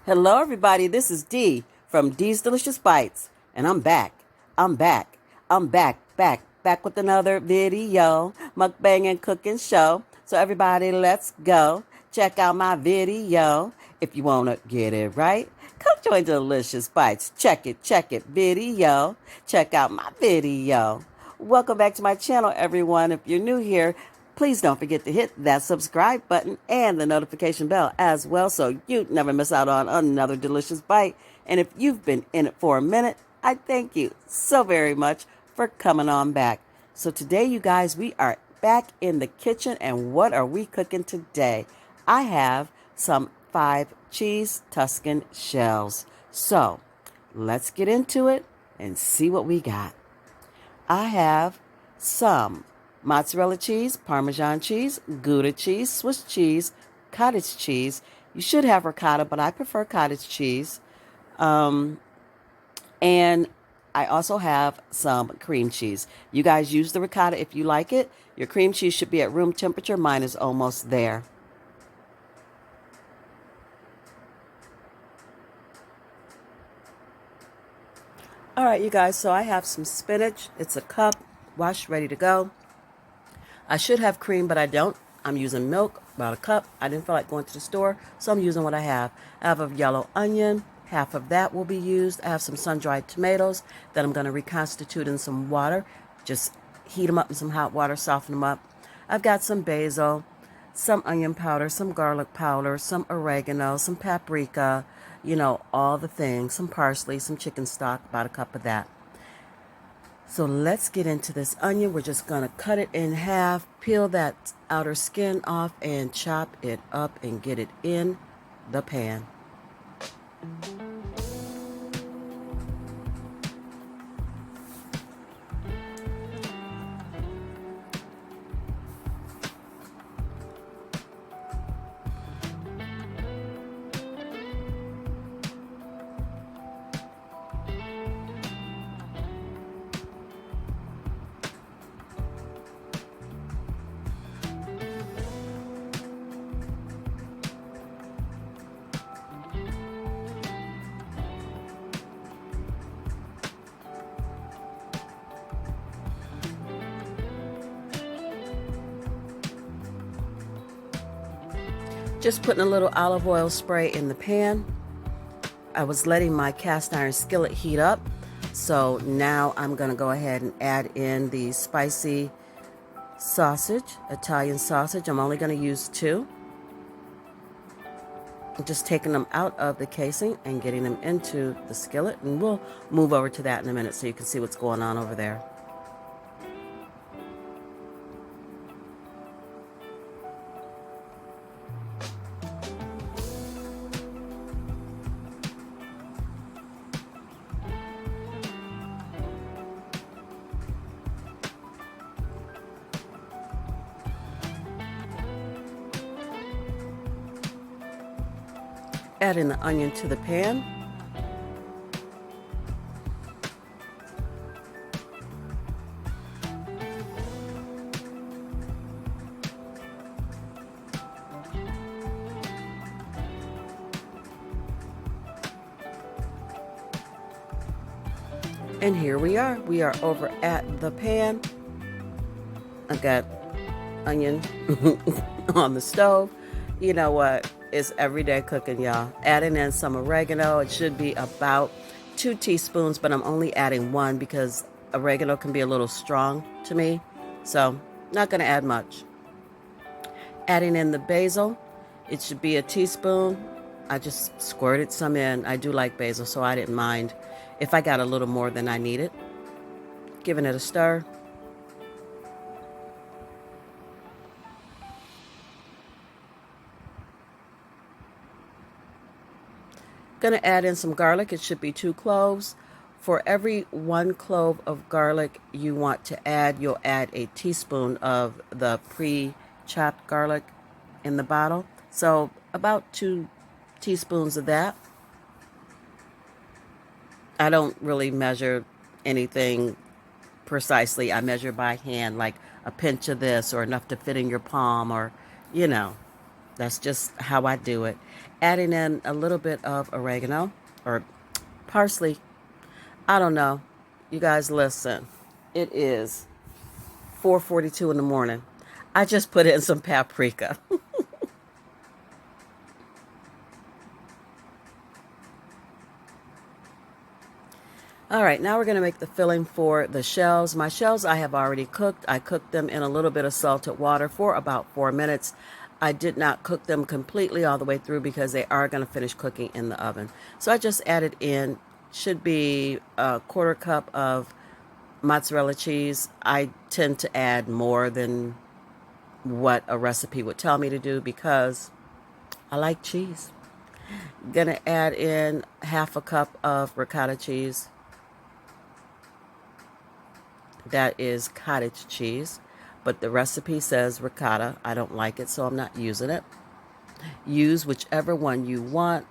Hello, everybody. This is Dee from Dee's Delicious Bites, and I'm back. I'm back. I'm back with another video, mukbang and cooking show. So, everybody, let's go. Check out my video. If you want to get it right, come join Delicious Bites. Check it, video. Check out my video. Welcome back to my channel, everyone. If you're new here, please don't forget to hit that subscribe button and the notification bell as well so you never miss out on another delicious bite. And if you've been in it for a minute, I thank you so very much for coming on back. So today, you guys, we are back in the kitchen, and what are we cooking today? I have some 5 cheese Tuscan shells. So let's get into it and see what we got. I have some mozzarella cheese, Parmesan cheese, Gouda cheese, Swiss cheese, cottage cheese. You should have ricotta, but I prefer cottage cheese. And I also have some cream cheese. You guys use the ricotta if you like it. Your cream cheese should be at room temperature. Mine is almost there. All right, you guys, so I have some spinach. It's a cup, washed, ready to go. I should have cream, but I don't. I'm using milk, about a cup. I didn't feel like going to the store, so I'm using what I have. I have a yellow onion. Half of that will be used. I have some sun-dried tomatoes that I'm going to reconstitute in some water. Just heat them up in some hot water, soften them up. I've got some basil, some onion powder, some garlic powder, some oregano, some paprika, all the things, some parsley, some chicken stock, about a cup of that. So let's get into this onion. We're just going to cut it in half, peel that outer skin off, and chop it up and get it in the pan. Just putting a little olive oil spray in the pan. I was letting my cast iron skillet heat up. So now I'm going to go ahead and add in the spicy sausage, Italian sausage. I'm only going to use 2. I'm just taking them out of the casing and getting them into the skillet. And we'll move over to that in a minute so you can see what's going on over there. Adding the onion to the pan. And here we are. We are over at the pan. I got onion on the stove. You know what? It's everyday cooking, y'all. Adding in some oregano. It should be about 2 teaspoons, but I'm only adding 1 because oregano can be a little strong to me. So, not going to add much. Adding in the basil. It should be a teaspoon. I just squirted some in. I do like basil, so I didn't mind if I got a little more than I needed. Giving it a stir. Going to add in some garlic. It should be 2 cloves. For every 1 clove of garlic you want to add, you'll add a teaspoon of the pre-chopped garlic in the bottle. So about 2 teaspoons of that. I don't really measure anything precisely. I measure by hand, like a pinch of this or enough to fit in your palm, or, you know. That's just how I do it. Adding in a little bit of oregano or parsley. I don't know. You guys listen. It is 4:42 in the morning. I just put in some paprika. All right, now we're going to make the filling for the shells. My shells I have already cooked. I cooked them in a little bit of salted water for about 4 minutes. I did not cook them completely all the way through because they are going to finish cooking in the oven. So I just added in, should be a quarter cup of mozzarella cheese. I tend to add more than what a recipe would tell me to do because I like cheese. Gonna add in half a cup of ricotta cheese. That is cottage cheese, but the recipe says ricotta. I don't like it, so I'm not using it. Use whichever one you want.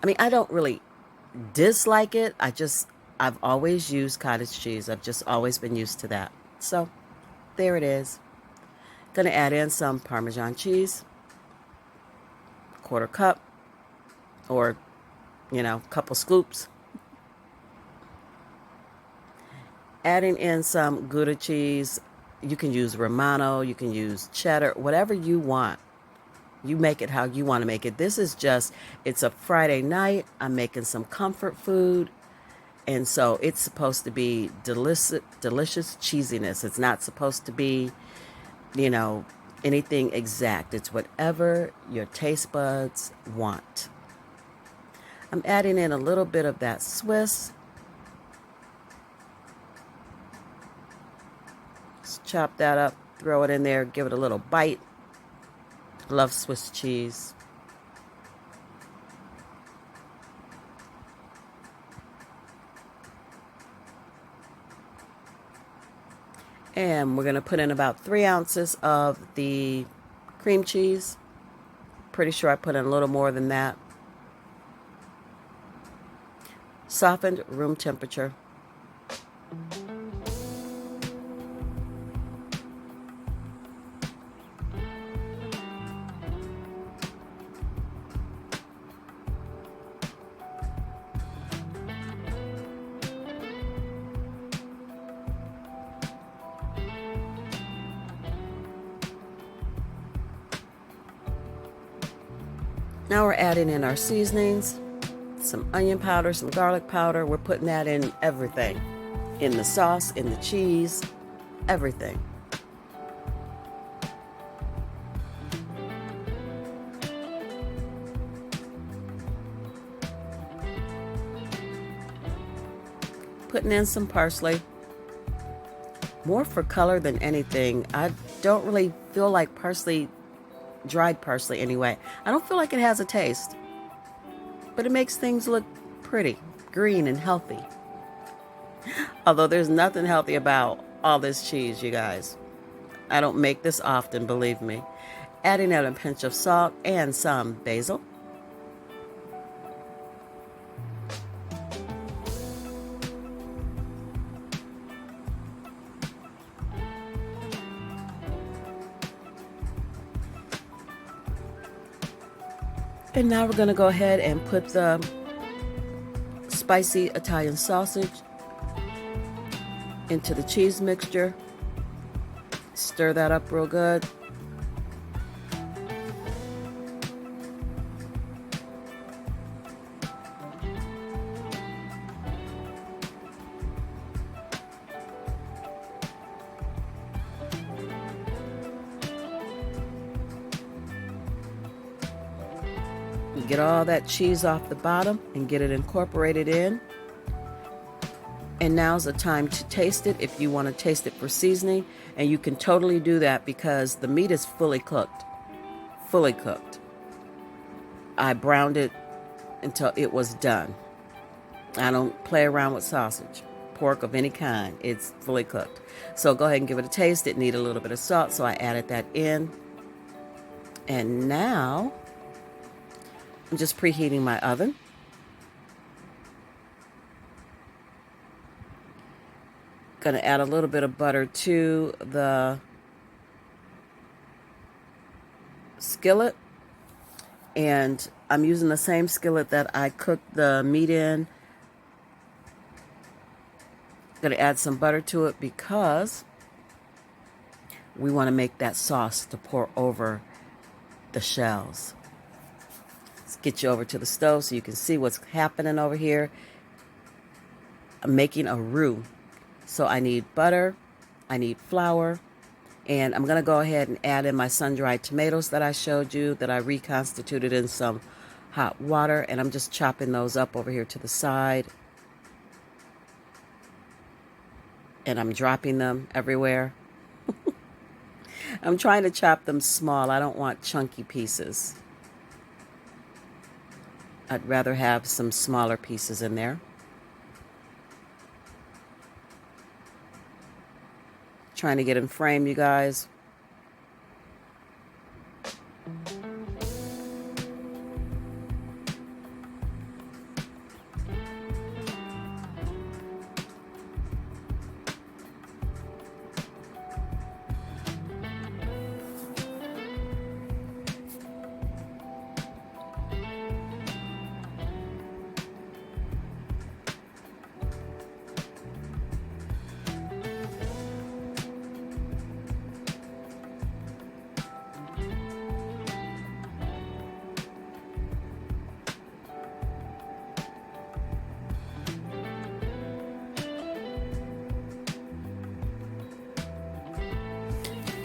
I mean, I don't really dislike it. I've always used cottage cheese. I've just always been used to that. So there it is. Gonna add in some Parmesan cheese, quarter cup, or couple scoops. Adding in some Gouda cheese. You can use Romano, you can use cheddar, whatever you want. You make it how you want to make it. It's a Friday night. I'm making some comfort food. And so it's supposed to be delicious cheesiness. It's not supposed to be, anything exact. It's whatever your taste buds want. I'm adding in a little bit of that Swiss. Just chop that up, throw it in there, give it a little bite. Love Swiss cheese. And we're going to put in about 3 ounces of the cream cheese. Pretty sure I put in a little more than that. Softened room temperature. Now we're adding in our seasonings, some onion powder, some garlic powder. We're putting that in everything, in the sauce, in the cheese, everything. Putting in some parsley, more for color than anything. I don't really feel like parsley, dried parsley anyway. I don't feel like it has a taste, but it makes things look pretty, green and healthy. Although there's nothing healthy about all this cheese, you guys. I don't make this often, believe me. Adding in a pinch of salt and some basil. And now we're going to go ahead and put the spicy Italian sausage into the cheese mixture. Stir that up real good. Get all that cheese off the bottom and get it incorporated in. And now's the time to taste it if you want to taste it for seasoning. And you can totally do that because the meat is fully cooked. Fully cooked. I browned it until it was done. I don't play around with sausage, pork of any kind. It's fully cooked. So go ahead and give it a taste. It needed a little bit of salt, so I added that in. And now I'm just preheating my oven. Gonna add a little bit of butter to the skillet, and I'm using the same skillet that I cooked the meat in. Going to add some butter to it because we want to make that sauce to pour over the shells. Let's get you over to the stove so you can see what's happening over here. I'm making a roux. So I need butter, I need flour, and I'm going to go ahead and add in my sun-dried tomatoes that I showed you, that I reconstituted in some hot water, and I'm just chopping those up over here to the side. And I'm dropping them everywhere. I'm trying to chop them small. I don't want chunky pieces. I'd rather have some smaller pieces in there. Trying to get in frame, you guys.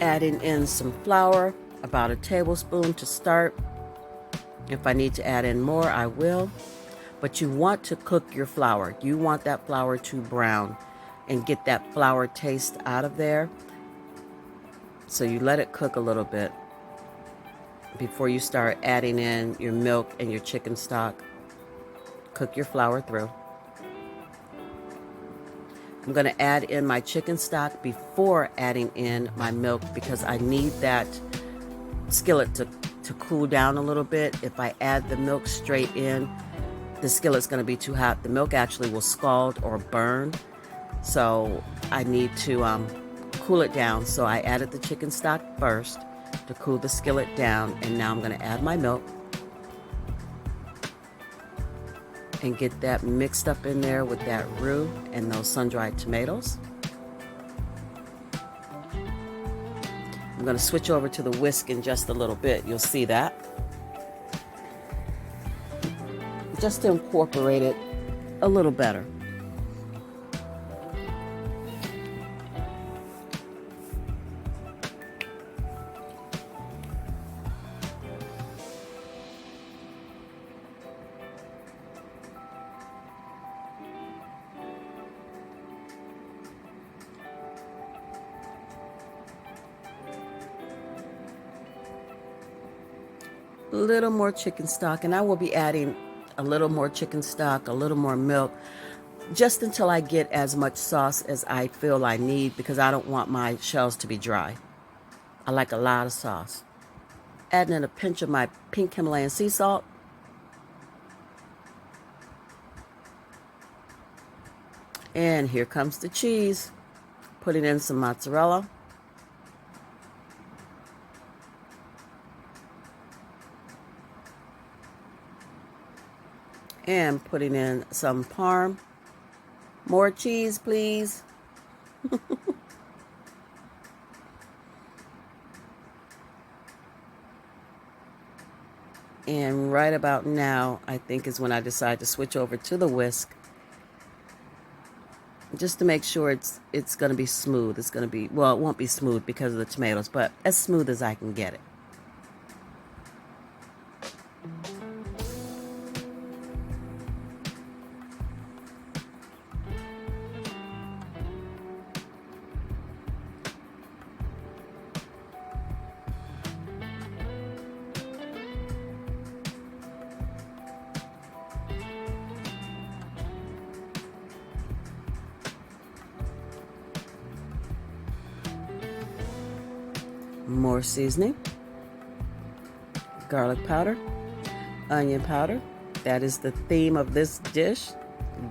Adding in some flour, about a tablespoon to start. If I need to add in more, I will. But you want to cook your flour. You want that flour to brown and get that flour taste out of there. So you let it cook a little bit before you start adding in your milk and your chicken stock. Cook your flour through. I'm going to add in my chicken stock before adding in my milk because I need that skillet to cool down a little bit. If I add the milk straight in, the skillet's going to be too hot. The milk actually will scald or burn. So I need to cool it down. So I added the chicken stock first to cool the skillet down. And now I'm going to add my milk and get that mixed up in there with that roux and those sun-dried tomatoes. I'm going to switch over to the whisk in just a little bit. You'll see that. Just to incorporate it a little better. A little more chicken stock, and I will be adding a little more chicken stock, a little more milk, just until I get as much sauce as I feel I need, because I don't want my shells to be dry. I like a lot of sauce. Adding in a pinch of my pink Himalayan sea salt. And here comes the cheese. Putting in some mozzarella. And putting in some parm. More cheese, please. And right about now, I think is when I decide to switch over to the whisk. Just to make sure it's going to be smooth. It's going to be, well, it won't be smooth because of the tomatoes, but as smooth as I can get it. More seasoning, garlic powder, onion powder. That is the theme of this dish,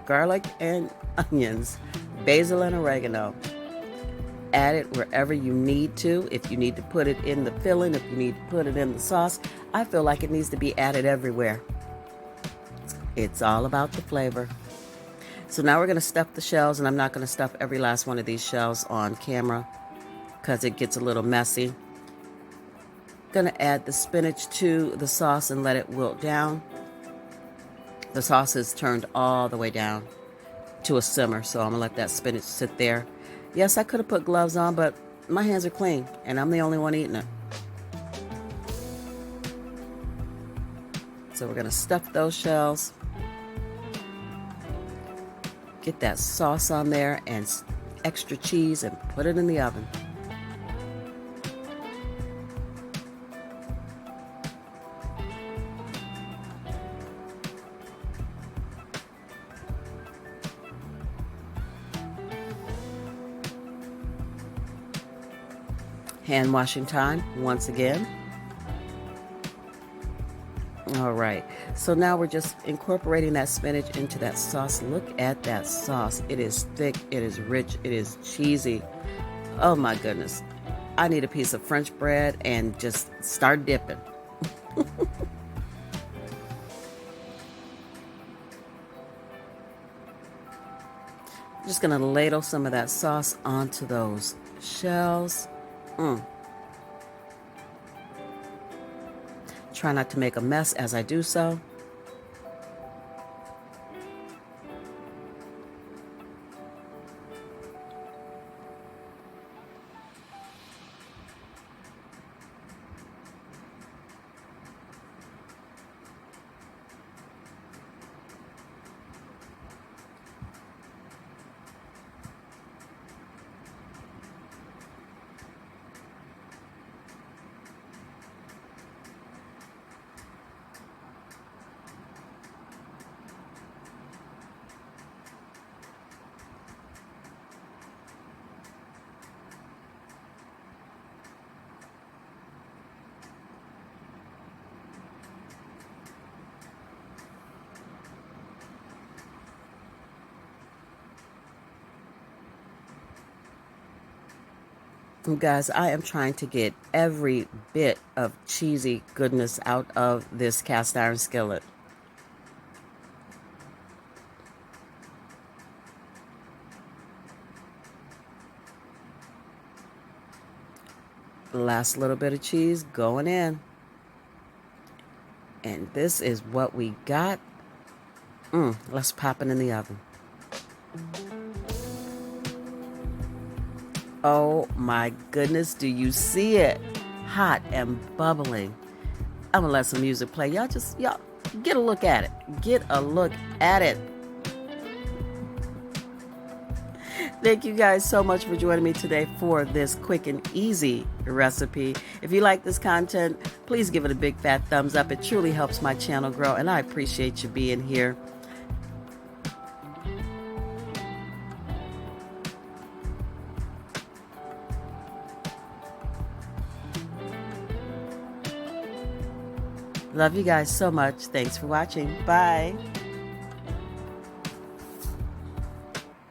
garlic and onions, basil and oregano. add it wherever you need to. If you need to put it in the filling, if you need to put it in the sauce, I feel like it needs to be added everywhere. It's all about the flavor. So now we're going to stuff the shells, and I'm not going to stuff every last one of these shells on camera because it gets a little messy. Going to add the spinach to the sauce and let it wilt down. The sauce is turned all the way down to a simmer, so I'm going to let that spinach sit there. Yes, I could have put gloves on, but my hands are clean, and I'm the only one eating it. So we're going to stuff those shells. Get that sauce on there and extra cheese and put it in the oven. Hand washing time once again. All right, so now we're just incorporating that spinach into that sauce. Look at that sauce. It is thick, it is rich, it is cheesy. Oh my goodness. I need a piece of French bread and just start dipping. Just gonna ladle some of that sauce onto those shells. Try not to make a mess as I do so. You guys, I am trying to get every bit of cheesy goodness out of this cast iron skillet. Last little bit of cheese going in. And this is what we got. Let's pop it in the oven. Oh my goodness, do you see it? Hot and bubbling. I'm gonna let some music play. Y'all get a look at it. Get a look at it. Thank you guys so much for joining me today for this quick and easy recipe. If you like this content, please give it a big fat thumbs up. It truly helps my channel grow, and I appreciate you being here. Love you guys so much. Thanks for watching. Bye.